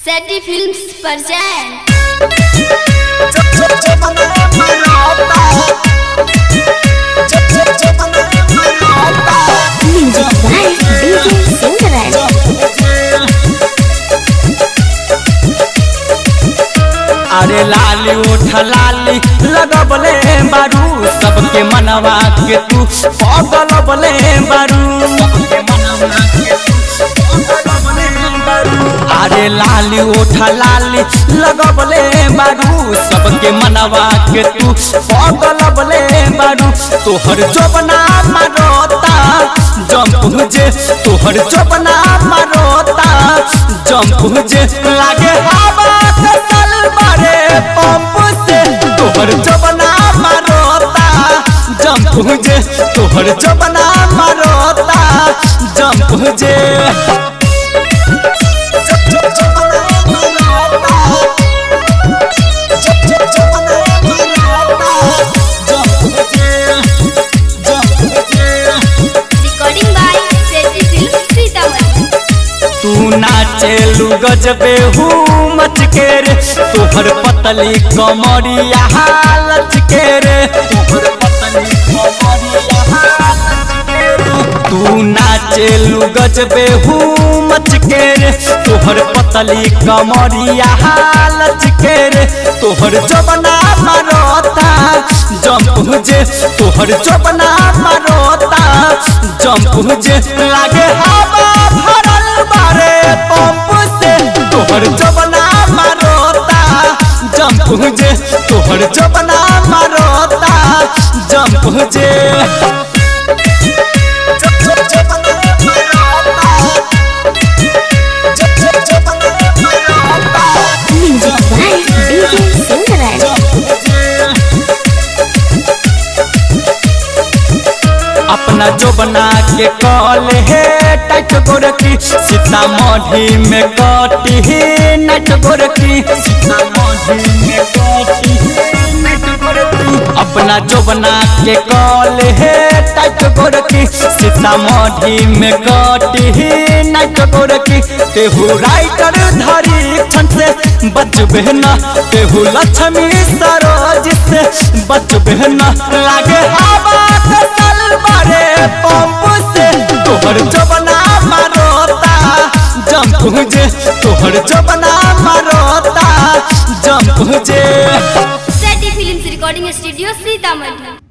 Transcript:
सेटी films present music by DJ Singraj. अरे लाली उठ लाली लगबले बारू सबके मनवा के तू पागल बले बारू सबके मनवा के तू पागल बारू। अरे लाली उठ लाली लगबले बारू सबके मनवा के तू पागल बले बारू। तोहर जोबना मारोता जंप जे तोहर जोबना मारोता जंप जे लागे हवा बारे पंप से तोहर जबना मारोता जंप जे तोहर जबना मारोता जंप जे रिकॉर्डिंग बाय सेटी फिल्म्स सीतामढ़ी। तू नाचेलू गजबे हूँ मच के रे तोहर पतली कमरिया हालच के रे तोहर पतली कमरिया हालच के रे। तू नाचेलू गजबे हूँ मच के रे तोहर पतली कमरिया हालच के रे। तोहर जबना मारोता जंप जे तोहर जबना मारोता जंप जे लागे हवा भरल बारे पंप से तोहर जबना मारोता जंप जे तोहर जबना मारोता जंप जे म्यूजिक बाय डीजे सिंगराज। अपना जो बना के कॉल है टाइट गोरकी सीतामढ़ी में कटी है नाइट गोरकी सीतामढ़ी में कटी है नाइट गोरकी। अपना जो बना के कॉल है टाइट गोरकी सीतामढ़ी में कटी है नाइट गोरकी। तेहू राइटर धरी क्षण से बचबे न तेहू लक्ष्मी सरोज से बचबे न लागे हवा बारे पंप से तोहर जबना मारोता जंप जे तोहर जबना मारोता जंप जे। सेटी फिल्म्स रिकॉर्डिंग स्टूडियो सीतामढ़ी।